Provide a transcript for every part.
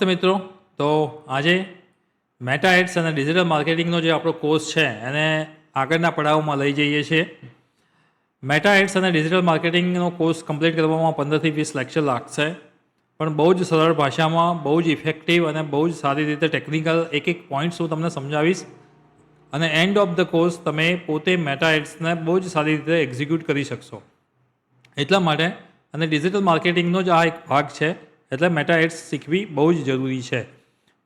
તો મિત્રો તો આજે મેટા એડ્સ અને ડિજિટલ માર્કેટિંગનો જે આપણો કોર્સ છે એને આગળના પડાવમાં લઈ જઈએ છીએ. મેટા એડ્સ અને ડિજિટલ માર્કેટિંગનો કોર્સ કમ્પ્લીટ કરવામાં 15થી 20 લેક્ચર લાગશે, પણ બહુ જ સરળ ભાષામાં, બહુ જ ઇફેક્ટિવ અને બહુ જ સારી રીતે ટેકનિકલ એક પોઈન્ટ્સ હું તમને સમજાવીશ અને એન્ડ ઓફ ધ કોર્સ તમે પોતે મેટા એડ્સને બહુ જ સારી રીતે એક્ઝિક્યુટ કરી શકશો. એટલા માટે અને ડિજિટલ માર્કેટિંગનો જ આ એક ભાગ છે, એટલે મેટા એડ્સ શીખવી બહુ જ જરૂરી છે.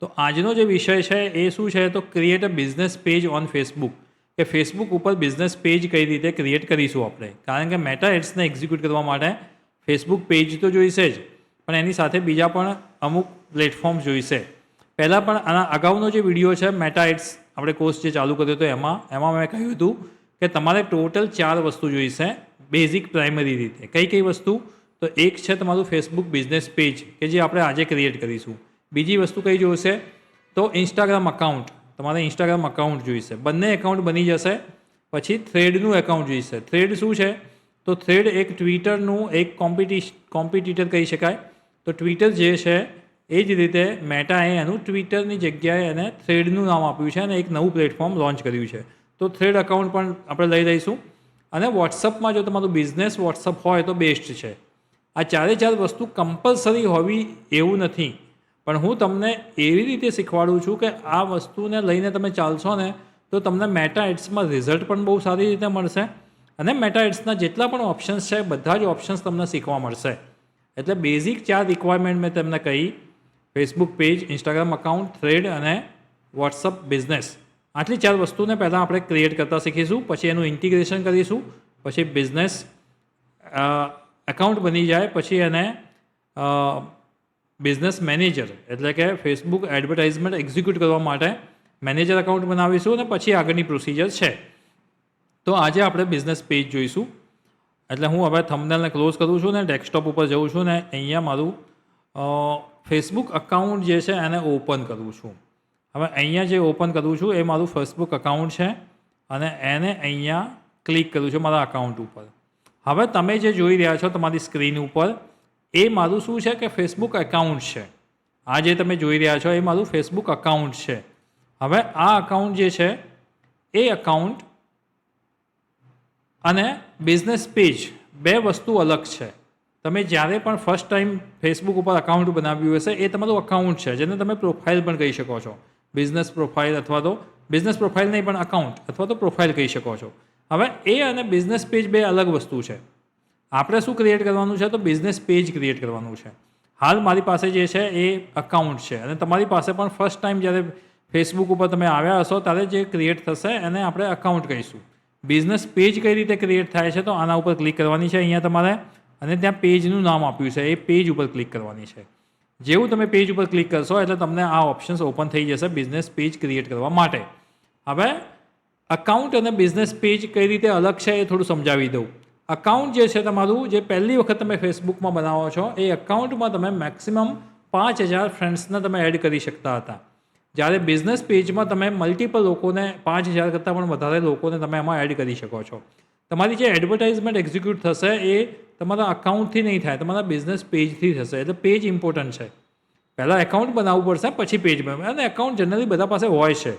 તો આજનો જે વિષય છે એ શું છે, તો create a business page on Facebook, કે ફેસબુક ઉપર બિઝનેસ પેજ કઈ રીતે ક્રિએટ કરીશું આપણે. કારણ કે મેટા એડ્સને એક્ઝિક્યુટ કરવા માટે ફેસબુક પેજ તો જોઈશે જ, પણ એની સાથે બીજા પણ અમુક પ્લેટફોર્મ જોઈશે. પહેલાં પણ આના અગાઉનો જે વિડીયો છે મેટા એડ્સ આપણે કોર્સ જે ચાલુ કર્યો હતો એમાં મેં કહ્યું હતું કે તમારે ટોટલ 4 વસ્તુ જોઈશે બેઝિક પ્રાઇમરી રીતે. કઈ કઈ વસ્તુ? તો એક છે તમારું ફેસબુક બિઝનેસ પેજ કે જે આપણે આજે ક્રિએટ કરીશું. બીજી વસ્તુ કઈ જોઈશે? તો ઇન્સ્ટાગ્રામ અકાઉન્ટ, તમારે ઇન્સ્ટાગ્રામ અકાઉન્ટ જોઈશે. બંને એકાઉન્ટ બની જશે. પછી થ્રેડનું એકાઉન્ટ જોઈશે. થ્રેડ શું છે? તો થ્રેડ એક ટ્વિટરનું એક કોમ્પિટિટર કહી શકાય. તો ટ્વિટર જે છે એ જ રીતે મેટાએ એનું ટ્વિટરની જગ્યાએ એને થ્રેડનું નામ આપ્યું છે અને એક નવું પ્લેટફોર્મ લોન્ચ કર્યું છે. તો થ્રેડ અકાઉન્ટ પણ આપણે લઈ લઈશું. અને વોટ્સઅપમાં જો તમારું બિઝનેસ વોટ્સઅપ હોય તો બેસ્ટ છે. આ 4 વસ્તુ કમ્પલસરી હોવી એવું નથી, પણ હું તમને એવી રીતે શીખવાડું છું કે આ વસ્તુને લઈને તમે ચાલશો ને તો તમને મેટા એડ્સમાં રિઝલ્ટ પણ બહુ સારી રીતે મળશે અને મેટા એડ્સના જેટલા પણ ઓપ્શન્સ છે બધા જ ઓપ્શન્સ તમને શીખવા મળશે. એટલે બેઝિક 4 રિક્વાયરમેન્ટ મેં તમને કહી: Facebook page, Instagram account, thread અને વોટ્સઅપ બિઝનેસ. આટલી 4 વસ્તુને પહેલાં આપણે ક્રિએટ કરતા શીખીશું, પછી એનું ઇન્ટિગ્રેશન કરીશું, પછી બિઝનેસ એકાઉન્ટ બની જાય પછી એને બિઝનેસ મેનેજર એટલે કે ફેસબુક એડવર્ટાઇઝમેન્ટ એક્ઝિક્યુટ કરવા માટે મેનેજર એકાઉન્ટ બનાવીશું અને પછી આગળની પ્રોસિજર છે. તો આજે આપણે બિઝનેસ પેજ જોઈશું. એટલે હું હવે થંબનેલને ક્લોઝ કરું છું ને ડેસ્કટોપ ઉપર જઉં છું ને અહીંયા મારું ફેસબુક અકાઉન્ટ જે છે એને ઓપન કરું છું. હવે અહીંયા જે ઓપન કરું છું એ મારું ફેસબુક અકાઉન્ટ છે અને એને અહીંયા ક્લિક કરું છું મારા અકાઉન્ટ ઉપર. હવે તમે જે જોઈ રહ્યા છો તમારી સ્ક્રીન ઉપર એ મારું શું છે કે ફેસબુક એકાઉન્ટ છે. આ જે તમે જોઈ રહ્યા છો એ મારું ફેસબુક અકાઉન્ટ છે. હવે આ અકાઉન્ટ જે છે એ અકાઉન્ટ અને બિઝનેસ પેજ બે વસ્તુ અલગ છે. તમે જ્યારે પણ ફર્સ્ટ ટાઈમ ફેસબુક ઉપર અકાઉન્ટ બનાવ્યું હશે એ તમારું અકાઉન્ટ છે, જેને તમે પ્રોફાઇલ પણ કહી શકો છો. બિઝનેસ પ્રોફાઇલ અથવા તો બિઝનેસ પ્રોફાઇલ નહીં પણ અકાઉન્ટ અથવા તો પ્રોફાઇલ કહી શકો છો. હવે એ અને બિઝનેસ પેજ બે અલગ વસ્તુ છે. આપણે શું ક્રિએટ કરવાનું છે? તો બિઝનેસ પેજ ક્રિએટ કરવાનું છે. હાલ મારી પાસે જે છે એ અકાઉન્ટ છે અને તમારી પાસે પણ ફર્સ્ટ ટાઈમ જ્યારે ફેસબુક ઉપર તમે આવ્યા હશો ત્યારે જે ક્રિએટ થશે એને આપણે અકાઉન્ટ કહીશું. બિઝનેસ પેજ કઈ રીતે ક્રિએટ થાય છે? તો આના ઉપર ક્લિક કરવાની છે અહીંયા તમારે અને ત્યાં પેજનું નામ આપ્યું છે એ પેજ ઉપર ક્લિક કરવાની છે. જેવું તમે પેજ ઉપર ક્લિક કરશો એટલે તમને આ ઓપ્શન્સ ઓપન થઈ જશે બિઝનેસ પેજ ક્રિએટ કરવા માટે. હવે અકાઉન્ટ અને બિઝનેસ પેજ કઈ રીતે અલગ છે એ થોડું સમજાવી દઉં. અકાઉન્ટ જે છે તમારું, જે પહેલી વખત તમે ફેસબુકમાં બનાવો છો એ અકાઉન્ટમાં તમે મેક્સિમમ 5000 ફ્રેન્ડ્સને તમે એડ કરી શકતા હતા. જ્યારે બિઝનેસ પેજમાં તમે મલ્ટિપલ લોકોને 5000 કરતાં પણ વધારે લોકોને તમે એમાં એડ કરી શકો છો. તમારી જે એડવર્ટાઇઝમેન્ટ એક્ઝિક્યુટ થશે એ તમારા અકાઉન્ટથી નહીં થાય, તમારા બિઝનેસ પેજથી થશે. એટલે પેજ ઇમ્પોર્ટન્ટ છે. પહેલાં એકાઉન્ટ બનાવવું પડશે પછી પેજ બનાવવું. અને એકાઉન્ટ જનરલી બધા પાસે હોય છે.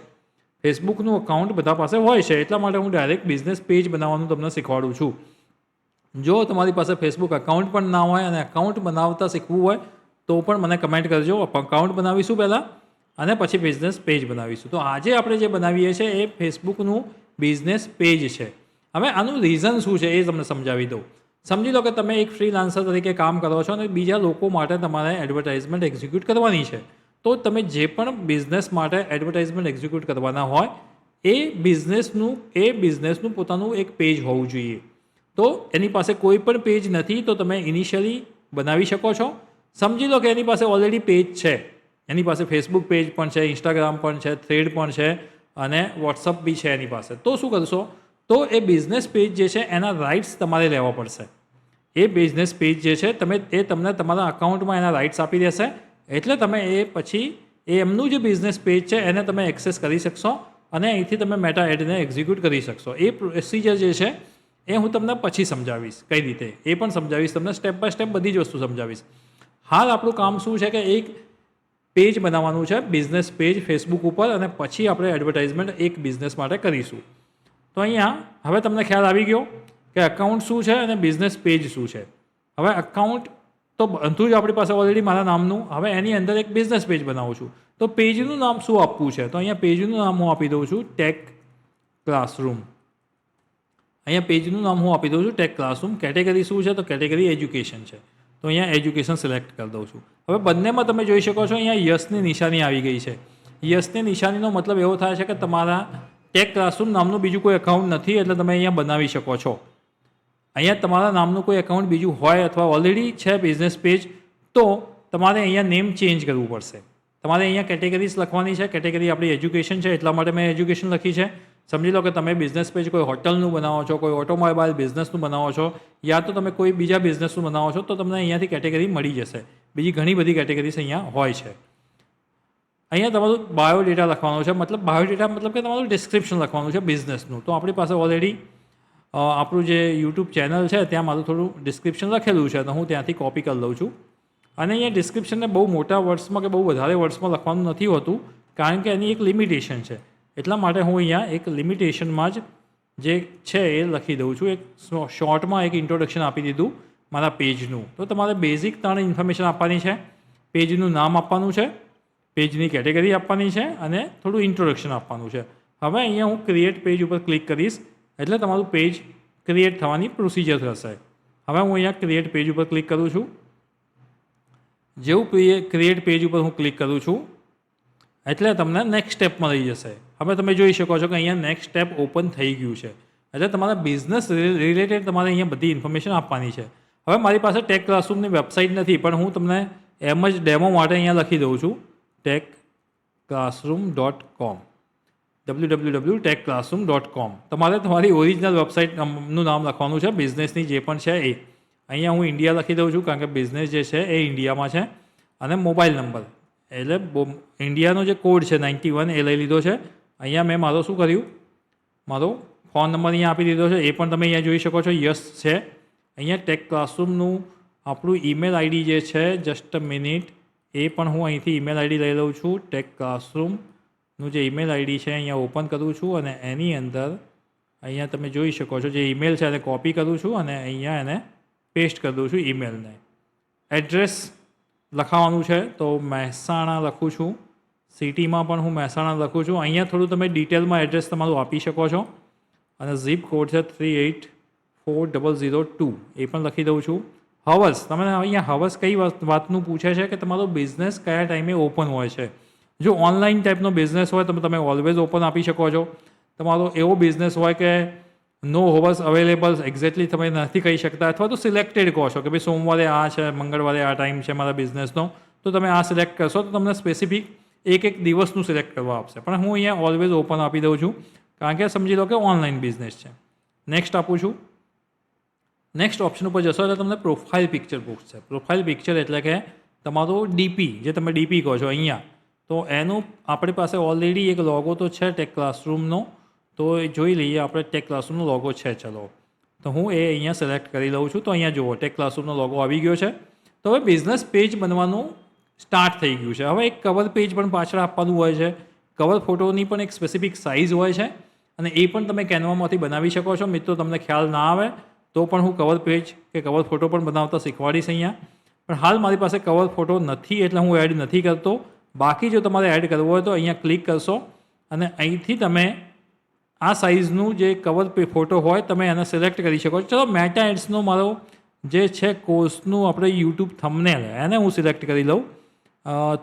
ફેસબુકનું અકાઉન્ટ બધા પાસે હોય છે, એટલા માટે હું ડાયરેક્ટ બિઝનેસ પેજ બનાવવાનું તમને શીખવાડું છું. જો તમારી પાસે ફેસબુક અકાઉન્ટ પણ ના હોય અને અકાઉન્ટ બનાવતા શીખવું હોય તો પણ મને કમેન્ટ કરજો. અકાઉન્ટ બનાવીશું પહેલાં અને પછી બિઝનેસ પેજ બનાવીશું. તો આજે આપણે જે બનાવીએ છીએ એ ફેસબુકનું બિઝનેસ પેજ છે. હવે આનું રીઝન શું છે એ તમને સમજાવી દઉં. સમજી લો કે તમે એક ફ્રીલાન્સર તરીકે કામ કરો છો અને બીજા લોકો માટે તમારે એડવર્ટાઇઝમેન્ટ એક્ઝિક્યુટ કરવાની છે. તો તમે જે પણ બિઝનેસ માટે એડવર્ટાઇઝમેન્ટ એક્ઝિક્યુટ કરવાના હોય એ બિઝનેસનું પોતાનું એક પેજ હોવું જોઈએ. તો એની પાસે કોઈ પણ પેજ નથી તો તમે ઇનિશિયલી બનાવી શકો છો. સમજી લો કે એની પાસે ઓલરેડી પેજ છે. એની પાસે ફેસબુક પેજ પણ છે, ઇન્સ્ટાગ્રામ પણ છે, થ્રેડ પણ છે અને વોટ્સઅપ બી છે એની પાસે. તો શું કરશો? તો એ બિઝનેસ પેજ જે છે એના રાઇટ્સ તમારે લેવા પડશે. એ બિઝનેસ પેજ જે છે તમને તમારા અકાઉન્ટમાં એના રાઇટ્સ આપી દેશે. એટલે તમે એ પછી એમનું જે બિઝનેસ પેજ છે એને તમે એક્સેસ કરી શકશો અને અહીંથી તમે મેટા એડને એક્ઝિક્યુટ કરી શકશો. એ પ્રોસિજર જે છે એ હું તમને પછી સમજાવીશ કઈ રીતે, એ પણ સમજાવીશ તમને. સ્ટેપ બાય સ્ટેપ બધી જ વસ્તુ સમજાવીશ. હાલ આપણું કામ શું છે કે એક પેજ બનાવવાનું છે, બિઝનેસ પેજ ફેસબુક ઉપર, અને પછી આપણે એડવર્ટાઇઝમેન્ટ એક બિઝનેસ માટે કરીશું. તો અહીંયા હવે તમને ખ્યાલ આવી ગયો કે અકાઉન્ટ શું છે અને બિઝનેસ પેજ શું છે. હવે અકાઉન્ટ તો બધું જ આપણી પાસે ઓલરેડી મારા નામનું. હવે એની અંદર એક બિઝનેસ પેજ બનાવું છું, તો પેજનું નામ શું આપવું છે? તો અહીંયા પેજનું નામ હું આપી દઉં છું ટેક ક્લાસરૂમ. અહીંયા પેજનું નામ હું આપી દઉં છું ટેક ક્લાસરૂમ. કેટેગરી શું છે? તો કેટેગરી એજ્યુકેશન છે. તો અહીંયા એજ્યુકેશન સિલેક્ટ કરી દઉં છું. હવે બંનેમાં તમે જોઈ શકો છો અહીંયા યસની નિશાની આવી ગઈ છે. યસની નિશાનીનો મતલબ એવો થાય છે કે તમારા ટેક ક્લાસરૂમ નામનું બીજું કોઈ એકાઉન્ટ નથી, એટલે તમે અહીંયા બનાવી શકો છો. અહીંયા તમારા નામનું કોઈ એકાઉન્ટ બીજું હોય અથવા ઓલરેડી છે બિઝનેસ પેજ, તો તમારે અહીંયા નેમ ચેન્જ કરવું પડશે. તમારે અહીંયા કેટેગરીઝ લખવાની છે. કેટેગરી આપણી એજ્યુકેશન છે, એટલા માટે મેં એજ્યુકેશન લખી છે. સમજી લો કે તમે બિઝનેસ પેજ કોઈ હોટલનું બનાવો છો, કોઈ ઓટોમોબાઈલ બિઝનેસનું બનાવો છો, યા તો તમે કોઈ બીજા બિઝનેસનું બનાવો છો, તો તમને અહીંયાથી કેટેગરી મળી જશે. બીજી ઘણી બધી કેટેગરીઝ અહીંયા હોય છે. અહીંયા તમારું બાયોડેટા લખવાનું છે, મતલબ બાયોડેટા મતલબ કે તમારું ડિસ્ક્રિપ્શન લખવાનું છે બિઝનેસનું. તો આપણી પાસે ઓલરેડી આપણું જે યુટ્યુબ ચેનલ છે ત્યાં મારું થોડું ડિસ્ક્રિપ્શન લખેલું છે, તો હું ત્યાંથી કોપી કરી લઉં છું. અને અહીંયા ડિસ્ક્રિપ્શનને બહુ મોટા વર્ડ્સમાં કે બહુ વધારે વર્ડ્સમાં લખવાનું નથી હોતું, કારણ કે એની એક લિમિટેશન છે. એટલા માટે હું અહીંયા એક લિમિટેશનમાં જ જે છે એ લખી દઉં છું. એક શોર્ટમાં એક ઇન્ટ્રોડક્શન આપી દીધું મારા પેજનું. તો તમારે બેઝિક 3 ઇન્ફોર્મેશન આપવાની છે. પેજનું નામ આપવાનું છે, પેજની કેટેગરી આપવાની છે, અને થોડું ઇન્ટ્રોડક્શન આપવાનું છે. હવે અહીંયા હું ક્રિએટ પેજ ઉપર ક્લિક કરીશ એટલે તમારું પેજ ક્રિએટ થવાની પ્રોસિજર થશે. હવે હું અહીંયા ક્રિએટ પેજ ઉપર ક્લિક કરું છું. જેવું ક્રિએટ પેજ ઉપર હું ક્લિક કરું છું એટલે તમને નેક્સ્ટ સ્ટેપમાં લઈ જશે. હવે તમે જોઈ શકો છો કે અહીંયા નેક્સ્ટ સ્ટેપ ઓપન થઈ ગયું છે. એટલે તમારા બિઝનેસ રિલેટેડ તમારે અહીંયા બધી ઇન્ફોર્મેશન આપવાની છે. હવે મારી પાસે ટેક ક્લાસરૂમની વેબસાઇટ નથી, પણ હું તમને એમ જ ડેમો માટે અહીંયા લખી દઉં છું techclassroom.com www.techclassroom.com. તમારે તમારી ઓરિજિનલ વેબસાઇટનું નામ લખવાનું છે, બિઝનેસની જે પણ છે એ. અહીંયા હું ઇન્ડિયા લખી દઉં છું, કારણ કે બિઝનેસ જે છે એ ઇન્ડિયામાં છે. અને મોબાઈલ નંબર એટલે ઇન્ડિયાનો જે કોડ છે 91 એ લઈ લીધો છે. અહીંયા મેં મારો શું કર્યું, મારો ફોન નંબર અહીંયા આપી દીધો છે, એ પણ તમે અહીંયા જોઈ શકો છો. યસ છે. અહીંયા ટેક ક્લાસરૂમનું આપણું ઈમેલ આઈડી જે છે, જસ્ટ અ મિનિટ, એ પણ હું અહીંથી ઈમેલ આઈડી લઈ લઉં છું. ટેક ક્લાસરૂમનું જે ઈમેલ આઈડી છે અહીંયા ઓપન કરું છું, અને એની અંદર અહીંયા તમે જોઈ શકો છો જે ઈમેલ છે એને કોપી કરું છું અને અહીંયા એને પેસ્ટ કરી દઉં છું ઈમેલને. એડ્રેસ લખાવાનું છે તો મહેસાણા લખું છું. સિટીમાં પણ હું મહેસાણા લખું છું. અહીંયા થોડું તમે ડિટેલમાં એડ્રેસ તમારું આપી શકો છો. અને ઝીપ કોડ છે 384002, એ પણ લખી દઉં છું. હવર્સ, તમને અહીંયા હવર્સ કઈ વાતનું પૂછે છે કે તમારો બિઝનેસ કયા ટાઈમે ઓપન હોય છે. જો ઓનલાઈન ટાઈપનો બિઝનેસ હોય તો તમે ઓલવેઝ ઓપન આપી શકો છો. તમારો એવો બિઝનેસ હોય કે નો હોવર્સ અવેલેબલ એક્ઝેક્ટલી તમે નથી કહી શકતા, અથવા તો સિલેક્ટેડ કહો છો કે ભાઈ સોમવારે આ છે, મંગળવારે આ ટાઈમ છે મારા બિઝનેસનો, તો તમે આ સિલેક્ટ કરશો તો તમને સ્પેસિફિક એક દિવસનું સિલેક્ટ કરવા આપશે. પણ હું અહીંયા ઓલવેઝ ઓપન આપી દઉં છું, કારણ કે સમજી લો કે ઓનલાઈન બિઝનેસ છે. નેક્સ્ટ આપું છું. નેક્સ્ટ ઓપ્શન ઉપર જશો એટલે તમને પ્રોફાઇલ પિક્ચર પૂછશે. પ્રોફાઇલ પિક્ચર એટલે કે તમારો ડીપી, જે તમે ડીપી કહો છો અહીંયા, તો એનું આપણી પાસે ઓલરેડી એક લોગો તો છે ટેક ક્લાસરૂમનો, તો એ જોઈ લઈએ આપણે. ટેક ક્લાસરૂમનો લોગો છે, ચલો તો હું એ અહીંયા સિલેક્ટ કરી લઉં છું. તો અહીંયા જુઓ ટેક ક્લાસરૂમનો લોગો આવી ગયો છે. તો હવે બિઝનેસ પેજ બનવાનું સ્ટાર્ટ થઈ ગયું છે. હવે એક કવર પેજ પણ પાછળ આપવાનું હોય છે. કવર ફોટોની પણ એક સ્પેસિફિક સાઇઝ હોય છે, અને એ પણ તમે કેનવામાંથી બનાવી શકો છો. મિત્રો તમને ખ્યાલ ના આવે તો પણ હું કવર પેજ કે કવર ફોટો પણ બનાવતા શીખવાડીશ અહીંયા. પણ હાલ મારી પાસે કવર ફોટો નથી એટલે હું એડ નથી કરતો. બાકી જો તમારે એડ કરવો હોય તો અહીંયા ક્લિક કરશો અને અહીંથી તમે આ સાઇઝનું જે કવર ફોટો હોય તમે એને સિલેક્ટ કરી શકો છો. ચલો મેટા એડ્સનો મારો જે છે કોર્સનું આપણે યુટ્યુબ થંબનેલ એને હું સિલેક્ટ કરી લઉં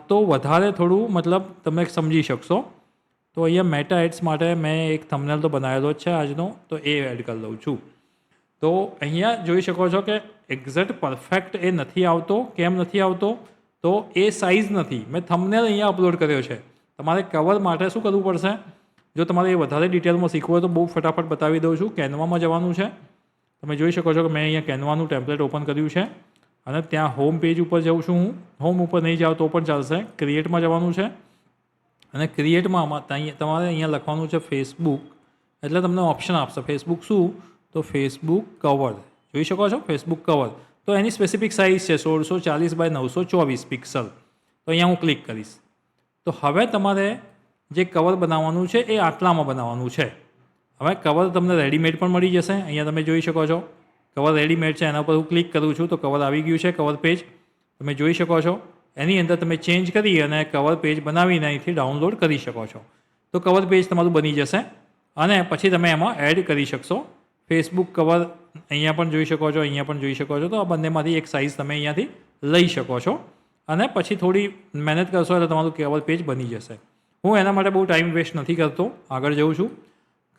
તો વધારે થોડું મતલબ તમે સમજી શકશો. તો અહીંયા મેટા એડ્સ માટે મેં એક થંબનેલ તો બનાવેલો જ છે આજનો, તો એ એડ કરી લઉં છું. તો અહીંયા જોઈ શકો છો કે એક્ઝેક્ટ પરફેક્ટ એ નથી આવતો. કેમ નથી આવતો? તો એ સાઇઝ નથી. મેં થંબનેલ અહીંયા અપલોડ કર્યો છે. તમારે કવર માટે શું કરવું પડશે? જો તમારે એ વધારે ડિટેલમાં શીખવું હોય તો બહુ ફટાફટ બતાવી દઉં છું. કેનવામાં જવાનું છે. તમે જોઈ શકો છો કે મેં અહીંયા કેનવાનું ટેમ્પલેટ ઓપન કર્યું છે અને ત્યાં હોમ પેજ ઉપર જાઉં છું હું. હોમ ઉપર નહીં જાઓ તો પણ ચાલશે. ક્રિએટમાં જવાનું છે અને ક્રિએટમાં તમારે અહીંયા લખવાનું છે ફેસબુક. એટલે તમને ઓપ્શન આપશે ફેસબુક શું? તો ફેસબુક કવર જોઈ શકો છો, ફેસબુક કવર. તો એની સ્પેસિફિક સાઇઝ છે 1640 બાય 924 પિક્સલ. તો અહીંયા હું ક્લિક કરીશ. તો હવે તમારે જે કવર બનાવવાનું છે એ આટલામાં બનાવવાનું છે. હવે કવર તમને રેડીમેડ પણ મળી જશે. અહીંયા તમે જોઈ શકો છો કવર રેડીમેડ છે. એના પર હું ક્લિક કરું છું તો કવર આવી ગયું છે. કવર પેજ તમે જોઈ શકો છો. એની અંદર તમે ચેન્જ કરી અને કવર પેજ બનાવીને અહીંથી ડાઉનલોડ કરી શકો છો. તો કવર પેજ તમારું બની જશે અને પછી તમે એમાં એડ કરી શકશો. ફેસબુક કવર અહીંયા પણ જોઈ શકો છો, અહીંયા પણ જોઈ શકો છો. તો આ બંનેમાંથી એક સાઇઝ તમે અહીંયાથી લઈ શકો છો અને પછી થોડી મહેનત કરશો એટલે તમારું કવર પેજ બની જશે. હું એના માટે બહુ ટાઈમ વેસ્ટ નથી કરતો, આગળ જઉં છું.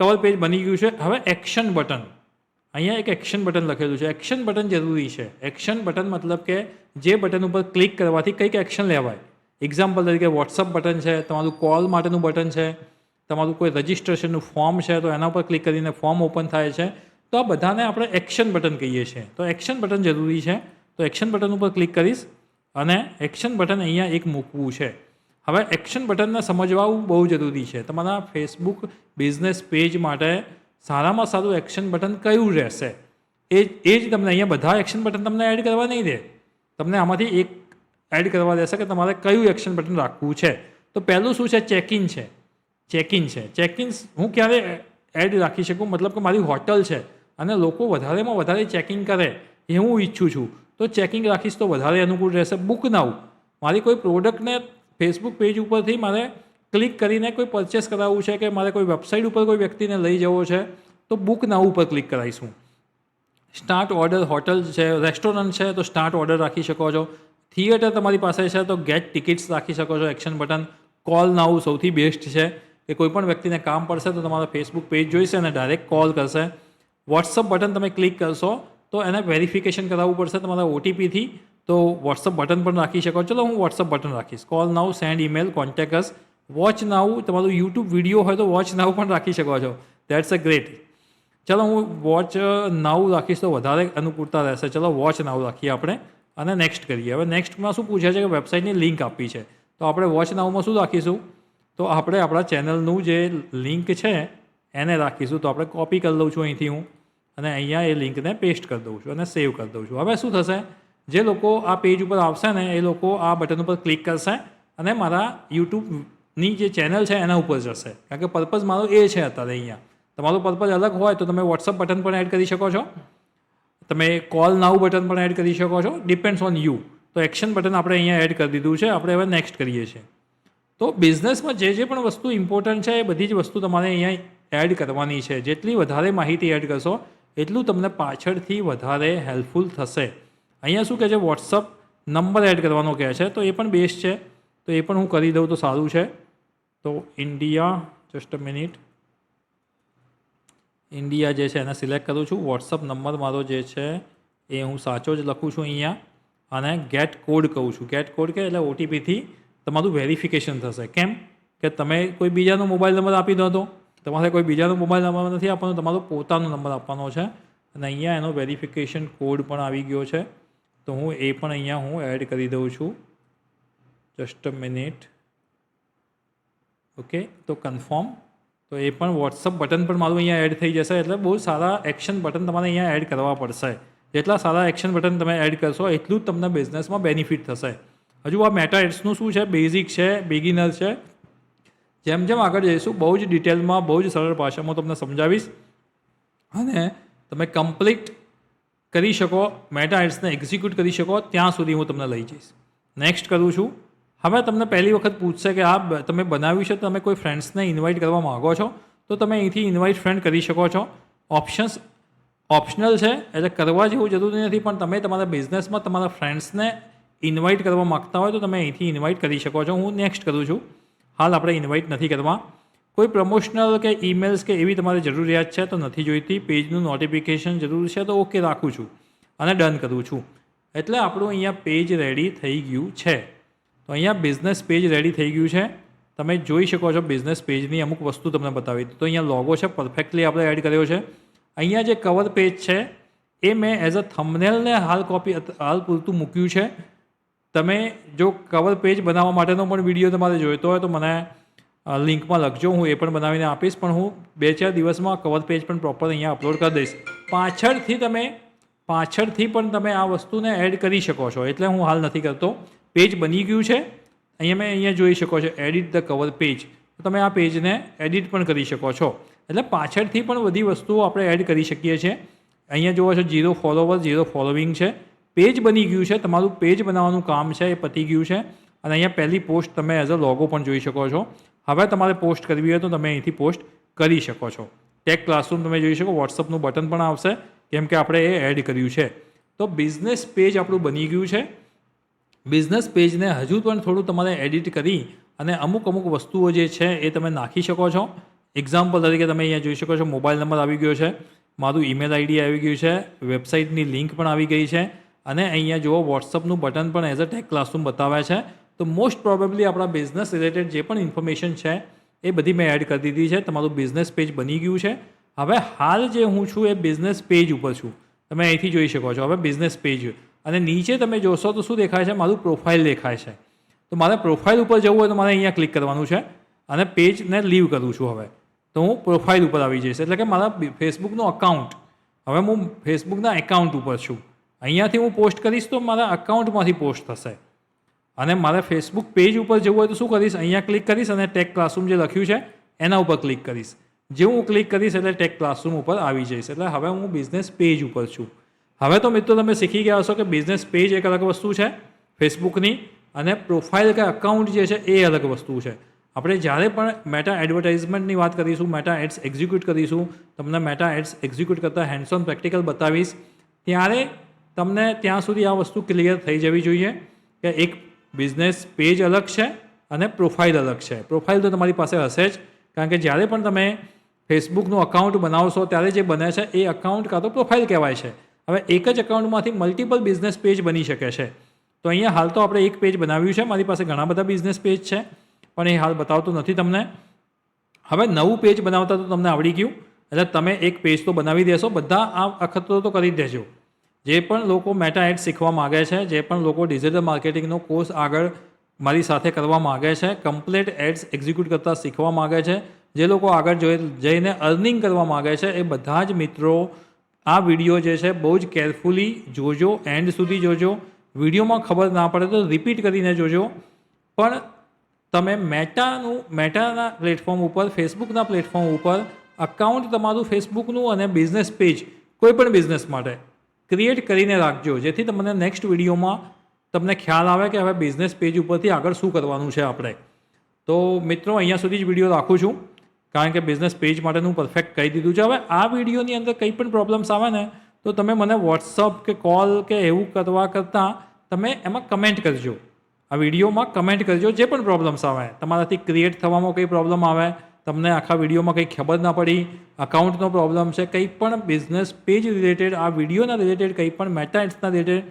કવર પેજ બની ગયું છે. હવે એક્શન બટન, અહીંયા એક એક્શન બટન લખેલું છે. એક્શન બટન જરૂરી છે. એક્શન બટન મતલબ કે જે બટન ઉપર ક્લિક કરવાથી કંઈક એક્શન લેવાય. એક્ઝામ્પલ તરીકે વોટ્સઅપ બટન છે, તમારું કોલ માટેનું બટન છે, તમારું કોઈ રજિસ્ટ્રેશનનું ફોર્મ છે તો એના ઉપર ક્લિક કરીને ફોર્મ ઓપન થાય છે. તો આ બધાને આપણે એક્શન બટન કહીએ છીએ. તો એક્શન બટન જરૂરી છે. તો એક્શન બટન ઉપર ક્લિક કરીશ અને એક્શન બટન અહીંયા એક મૂકવું છે. હવે એક્શન બટનને સમજવું બહુ જરૂરી છે. તમારા ફેસબુક બિઝનેસ પેજ માટે સારામાં સારું એક્શન બટન કયું રહેશે એ જ તમને અહીંયા બધા એક્શન બટન તમને એડ કરવા નહીં દે. તમને આમાંથી એક એડ કરવા દેશે કે તમારે કયું એક્શન બટન રાખવું છે. તો પહેલું શું છે? ચેકિન છે. ચેકિન છે. ચેકિન હું ક્યારે એડ રાખી શકું? મતલબ કે મારી હોટલ છે અને લોકો વધારેમાં વધારે ચેકિંગ કરે એ હું ઈચ્છું છું તો ચેકિંગ રાખીશ તો વધારે અનુકૂળ રહેશે. બુક નાઉ, મારી કોઈ પ્રોડક્ટને ફેસબુક પેજ ઉપરથી મારે ક્લિક કરીને કોઈ પરચેસ કરાવવું છે કે મારે કોઈ વેબસાઇટ ઉપર કોઈ વ્યક્તિને લઈ જવો છે તો બુક નાઉ ઉપર ક્લિક કરાવીશું. સ્ટાર્ટ ઓર્ડર, હોટલ છે, રેસ્ટોરન્ટ છે તો સ્ટાર્ટ ઓર્ડર રાખી શકો છો. થિયેટર તમારી પાસે છે તો ગેટ ટિકિટ્સ રાખી શકો છો. એક્શન બટન કોલ નાઉ સૌથી બેસ્ટ છે કે કોઈ પણ વ્યક્તિને કામ પડશે તો તમારા ફેસબુક પેજ જોઈશે અને ડાયરેક્ટ કોલ કરશે. વોટ્સઅપ બટન તમે ક્લિક કરશો તો એને વેરિફિકેશન કરાવવું પડશે તમારા ઓટીપીથી. તો વોટ્સઅપ બટન પણ રાખી શકો. ચલો હું વોટ્સઅપ બટન રાખીશ. કોલ નાઉ, સેન્ડ ઈમેલ, કોન્ટેક્ટ અસ. વોચ નાઉ, તમારું યુટ્યુબ વિડીયો હોય તો વોચ નાઉ પણ રાખી શકો છો. That's a great. ચલો હું વોચ નાઉ રાખીશ તો વધારે અનુકૂળતા રહેશે. ચલો વોચ નાઉ રાખીએ આપણે અને નેક્સ્ટ કરીએ. હવે નેક્સ્ટમાં શું પૂછે છે કે વેબસાઇટની લિંક આપી છે તો આપણે વોચ નાઉમાં શું રાખીશું? તો આપણે આપણા ચેનલનું જે લિંક છે એને રાખીશું. તો આપણે કોપી કરી લઉં છું અહીંથી હું અને અહીંયા એ લિંકને પેસ્ટ કરી દઉં છું અને સેવ કરી દઉં છું. હવે શું થશે? જે લોકો આ પેજ ઉપર આવશે ને એ લોકો આ બટન ઉપર ક્લિક કરશે અને મારા યુટ્યુબની જે ચેનલ છે એના ઉપર જશે. કારણ કે પર્પઝ મારો એ છે અત્યારે. અહીંયા તમારો પર્પઝ અલગ હોય તો તમે વોટ્સઅપ બટન પણ એડ કરી શકો છો, તમે કોલ નાઉ બટન પણ એડ કરી શકો છો. Depends on you. તો એક્શન બટન આપણે અહીંયા એડ કરી દીધું છે. આપણે હવે નેક્સ્ટ કરીએ છીએ. તો બિઝનેસમાં જે પણ વસ્તુ ઇમ્પોર્ટન્ટ છે એ બધી જ વસ્તુ તમારે અહીંયા એડ કરવાની છે. જેટલી વધારે માહિતી એડ કરશો એટલું તમને પાછળથી વધારે હેલ્પફુલ થશે. અહીંયા શું કહે છે? વોટ્સઅપ નંબર એડ કરવાનો કહે છે તો એ પણ બેસ્ટ છે. તો એ પણ હું કરી દઉં તો સારું છે. તો India, just a minute, India જે છે એને સિલેક્ટ કરું છું. વોટ્સઅપ નંબર મારો જે છે એ હું સાચો જ લખું છું અહીંયા અને ગેટ કોડ કહું છું. ગેટ કોડ કે એટલે ઓટીપીથી તમારું વેરિફિકેશન થશે. કેમ કે તમે કોઈ બીજાનો મોબાઈલ નંબર આપી દો તો તમારે કોઈ બીજાનો મોબાઈલ નંબર નથી આપવાનો, તમારો પોતાનો નંબર આપવાનો છે અને અહીંયા એનો વેરિફિકેશન કોડ પણ આવી ગયો છે. તો હું એ પણ અહીંયા હું એડ કરી દઉં છું. Just a minute. ઓકે, તો કન્ફર્મ. તો એ પણ વોટ્સઅપ બટન પણ મારું અહીંયા એડ થઈ જશે. એટલે બહુ સારા એક્શન બટન તમારે અહીંયા એડ કરવા પડશે. જેટલા સારા એક્શન બટન તમે એડ કરશો એટલું જ તમને બિઝનેસમાં બેનિફિટ થશે. હજુ આ મેટા એડ્સનું શું છે? બેઝિક છે, બિગિનર છે. જેમ જેમ આગળ જઈશું બહુ જ ડિટેલમાં, બહુ જ સરળ ભાષામાં તમને સમજાવીશ અને તમે કમ્પ્લીટ કરી શકો, મેટા એડ્સને એક્ઝિક્યુટ કરી શકો ત્યાં સુધી હું તમને લઈ જઈશ. નેક્સ્ટ કરું છું. હવે તમને પહેલી વખત પૂછશે કે આ તમે બનાવ્યું છે, તમે કોઈ ફ્રેન્ડ્સને ઇન્વાઇટ કરવા માગો છો તો તમે અહીંથી ઇન્વાઇટ ફ્રેન્ડ કરી શકો છો. ઓપ્શન્સ ઓપ્શનલ છે એટલે કરવા જેવું જરૂરી નથી, પણ તમે તમારા બિઝનેસમાં તમારા ફ્રેન્ડ્સને ઇન્વાઇટ કરવા માગતા હોય તો તમે અહીંથી ઇન્વાઇટ કરી શકો છો. હું નેક્સ્ટ કરું છું. હાલ આપણે ઇન્વાઇટ નથી કરવા. કોઈ પ્રમોશનલ કે ઈમેલ્સ કે એવી તમારે જરૂરિયાત છે તો નથી જોઈતી. પેજનું નોટિફિકેશન જરૂર છે તો ઓકે રાખું છું અને ડન કરું છું. એટલે આપણું અહીંયા પેજ રેડી થઈ ગયું છે. તો અહીંયા બિઝનેસ પેજ રેડી થઈ ગયું છે. તમે જોઈ શકો છો બિઝનેસ પેજની અમુક વસ્તુ તમને બતાવી. તો અહીંયા લોગો છે, પરફેક્ટલી આપણે એડ કર્યો છે. અહીંયા જે કવર પેજ છે એ મેં એઝ અ થંબનેલને હાલ પૂરતું મૂક્યું છે. તમે જો કવર પેજ બનાવવા માટેનો પણ વિડીયો તમારે જોઈતો હોય તો મને લિંકમાં લખજો, હું એ પણ બનાવીને આપીશ. પણ હું 2-4 દિવસમાં કવર પેજ પણ પ્રોપર અહીંયા અપલોડ કરી દઈશ. પાછળથી પણ તમે આ વસ્તુને એડ કરી શકો છો, એટલે હું હાલ નથી કરતો. પેજ બની ગયું છે. અહીંયા જોઈ શકો છો એડિટ ધ કવર પેજ. તો તમે આ પેજને એડિટ પણ કરી શકો છો. એટલે પાછળથી પણ બધી વસ્તુઓ આપણે એડ કરી શકીએ છીએ. અહીંયા જોવો છો 0 ફોલોવર 0 ફોલોવિંગ છે. પેજ બની ગયું છે, તમારું પેજ બનાવવાનું કામ છે એ પતી ગયું છે. અને અહીંયા પહેલી પોસ્ટ તમે એઝ અ લોગો પણ જોઈ શકો છો. હવે તમારે પોસ્ટ કરવી હોય તો તમે અહીંથી પોસ્ટ કરી શકો છો. ટેક ક્લાસરૂમ તમે જોઈ શકો, વોટ્સઅપનું બટન પણ આવશે કેમ કે આપણે એ એડ કર્યું છે. તો બિઝનેસ પેજ આપણું બની ગયું છે. બિઝનેસ પેજને હજુ પણ થોડું તમારે એડિટ કરી અને અમુક વસ્તુઓ જે છે એ તમે નાખી શકો છો. એક્ઝામ્પલ તરીકે તમે અહીંયા જોઈ શકો છો મોબાઈલ નંબર આવી ગયો છે, મારું ઈમેલ આઈડી આવી ગયું છે, વેબસાઇટની લિંક પણ આવી ગઈ છે અને અહીંયા જુઓ વોટ્સઅપનું બટન પણ એઝ અ ટેક ક્લાસરૂમ બતાવે છે. તો મોસ્ટ પ્રોબેબલી આપણા બિઝનેસ રિલેટેડ જે પણ ઇન્ફોર્મેશન છે એ બધી મેં એડ કરી દીધી છે. તમારું બિઝનેસ પેજ બની ગયું છે. હવે હાલ જે હું છું એ બિઝનેસ પેજ ઉપર છું. તમે અહીંથી જોઈ શકો છો હવે બિઝનેસ પેજ અને નીચે તમે જોશો તો શું દેખાય છે, મારું પ્રોફાઇલ દેખાય છે. તો મારે પ્રોફાઇલ ઉપર જવું હોય તો મારે અહીંયા ક્લિક કરવાનું છે અને પેજને લીવ કરું છું. હવે તો હું પ્રોફાઇલ ઉપર આવી જઈશ એટલે કે મારા ફેસબુકનું અકાઉન્ટ, હવે હું ફેસબુકના એકાઉન્ટ ઉપર છું. અહીંયાથી હું પોસ્ટ કરીશ તો મારા અકાઉન્ટમાંથી પોસ્ટ થશે. અને મારે ફેસબુક પેજ ઉપર જવું હોય તો શું કરીશ, અહીંયા ક્લિક કરીશ અને ટેક ક્લાસરૂમ જે લખ્યું છે એના ઉપર ક્લિક કરીશ. જેવું હું ક્લિક કરીશ એટલે ટેક ક્લાસરૂમ ઉપર આવી જઈશ. એટલે હવે હું બિઝનેસ પેજ ઉપર છું. હવે તો મિત્રો તમે શીખી ગયા હશો કે બિઝનેસ પેજ એક અલગ વસ્તુ છે ફેસબુકની અને પ્રોફાઇલ કે અકાઉન્ટ જે છે એ અલગ વસ્તુ છે. આપણે જ્યારે પણ મેટા એડવર્ટાઇઝમેન્ટની વાત કરીશું, મેટા એડ્સ એક્ઝિક્યુટ કરીશું, તમને મેટા એડ્સ એક્ઝિક્યુટ કરતાં હેન્ડ્સ ઓન પ્રેક્ટિકલ બતાવીશ, ત્યારે તમને ત્યાં સુધી આ વસ્તુ ક્લિયર થઈ જવી જોઈએ કે એક બિઝનેસ પેજ અલગ છે અને પ્રોફાઇલ અલગ છે. પ્રોફાઇલ તો તમારી પાસે હશે જ, કારણ કે જ્યારે પણ તમે ફેસબુકનું અકાઉન્ટ બનાવશો ત્યારે જે બને છે એ અકાઉન્ટ કાં તો પ્રોફાઇલ કહેવાય છે. હવે એક જ અકાઉન્ટમાંથી મલ્ટિપલ બિઝનેસ પેજ બની શકે છે. તો અહીંયા હાલ તો આપણે એક પેજ બનાવ્યું છે, મારી પાસે ઘણા બધા બિઝનેસ પેજ છે પણ એ હાલ બતાવતું નથી તમને. હવે નવું પેજ બનાવતા તો તમને આવડી ગયું એટલે તમે એક પેજ તો બનાવી દેશો. બધા આ અખતરો તો કરી જ દેજો. જે પણ લોકો મેટા એડ્સ શીખવા માગે છે, જે પણ લોકો ડિજિટલ માર્કેટિંગનો કોર્સ આગળ મારી સાથે કરવા માગે છે, કમ્પ્લીટ એડ્સ એક્ઝિક્યુટ કરતાં શીખવા માગે છે, જે લોકો આગળ જઈને અર્નિંગ કરવા માગે છે, એ બધા જ મિત્રો આ વિડીયો જે છે બહુ જ કેરફુલી જોજો, એન્ડ સુધી જોજો. વિડીયોમાં ખબર ના પડે તો રિપીટ કરીને જોજો. પણ તમે મેટાના પ્લેટફોર્મ ઉપર, ફેસબુકના પ્લેટફોર્મ ઉપર અકાઉન્ટ તમારું ફેસબુકનું અને બિઝનેસ પેજ કોઈ પણ બિઝનેસ માટે ક્રિએટ કરીને રાખજો, જેથી તમને નેક્સ્ટ વિડીયોમાં તમને ખ્યાલ આવે કે હવે બિઝનેસ પેજ ઉપરથી આગળ શું કરવાનું છે આપણે. તો મિત્રો અહીંયા સુધી જ વિડીયો રાખું છું કારણ કે બિઝનેસ પેજ માટેનું પરફેક્ટ કહી દીધું છે. હવે આ વિડીયોની અંદર કંઈ પણ પ્રોબ્લેમ્સ આવે ને તો તમે મને વોટ્સઅપ કે કોલ કે એવું કરવા કરતાં તમે એમાં કમેન્ટ કરજો. આ વિડીયોમાં કમેન્ટ કરજો જે પણ પ્રોબ્લેમ્સ આવે, તમારાથી ક્રિએટ થવામાં કંઈ પ્રોબ્લેમ આવે, તમને આખા વિડીયોમાં કંઈ ખબર ના પડી, અકાઉન્ટનો પ્રોબ્લેમ છે, કંઈ પણ બિઝનેસ પેજ રિલેટેડ, આ વિડીયોના રિલેટેડ, કંઈ પણ મેટા એડ્સના રિલેટેડ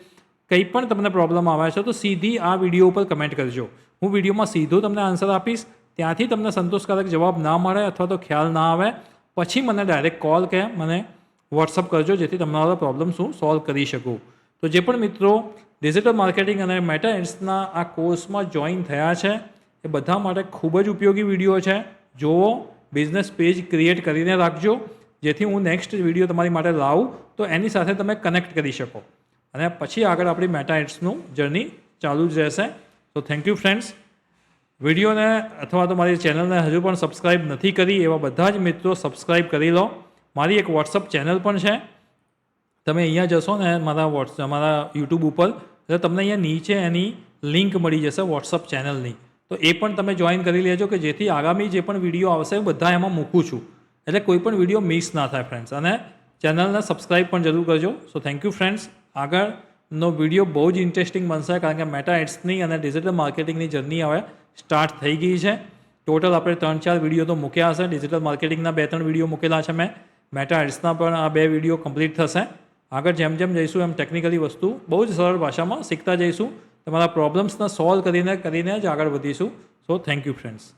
કંઈ પણ તમને પ્રોબ્લેમ આવે છે તો સીધી આ વિડીયો ઉપર કમેન્ટ કરજો. હું વિડીયોમાં સીધો તમને આન્સર આપીશ. ત્યાંથી તમને સંતોષકારક જવાબ ના મળે અથવા તો ખ્યાલ ના આવે પછી મને ડાયરેક્ટ કોલ કે મને વોટ્સઅપ કરજો, જેથી તમારા પ્રોબ્લેમ્સ હું સોલ્વ કરી શકું. તો જે પણ મિત્રો ડિજિટલ માર્કેટિંગ અને મેટા એડ્સના આ કોર્સમાં જોઈન થયા છે એ બધા માટે ખૂબ જ ઉપયોગી વિડીયો છે. જુઓ, બિઝનેસ પેજ ક્રિએટ કરીને રાખજો, જેથી હું નેક્સ્ટ વિડીયો તમારી માટે લાવું તો એની સાથે તમે કનેક્ટ કરી શકો અને પછી આગળ આપણી મેટા એડ્સનું જર્ની ચાલુ જ રહેશે. તો થેન્ક યુ ફ્રેન્ડ્સ. વિડીયોને અથવા તો મારી ચેનલને હજુ પણ સબસ્ક્રાઈબ નથી કરી એવા બધા જ મિત્રો સબસ્ક્રાઈબ કરી લો. મારી એક વોટ્સઅપ ચેનલ પણ છે. તમે અહીંયા જશો ને મારા યુટ્યુબ ઉપર એટલે તમને અહીંયા નીચે એની લિંક મળી જશે વોટ્સઅપ ચેનલની. તો એ પણ તમે જોઈન કરી લેજો કે જેથી આગામી જે પણ વિડીયો આવશે બધા એમાં મૂકું છું એટલે કોઈ પણ વિડીયો મિસ ના થાય ફ્રેન્ડ્સ. અને ચેનલને સબસ્ક્રાઈબ પણ જરૂર કરજો. So thank you friends. આગળનો વિડીયો બહુ જ ઇન્ટરેસ્ટિંગ બનશે કારણ કે મેટા એડ્સની અને ડિજિટલ માર્કેટિંગની જર્ની હવે સ્ટાર્ટ થઈ ગઈ છે. ટોટલ આપણે 3-4 વિડીયો તો મૂક્યા હશે. ડિજિટલ માર્કેટિંગના 2-3 વિડીયો મૂકેલા છે મેં. મેટા એડ્સના પણ આ 2 વિડીયો કમ્પ્લીટ થશે. આગળ જેમ જેમ જઈશું એમ ટેકનિકલી વસ્તુ બહુ જ સરળ ભાષામાં શીખતા જઈશું. તમારા પ્રોબ્લેમ્સને સોલ્વ કરીને જ આગળ વધીશું. So thank you friends.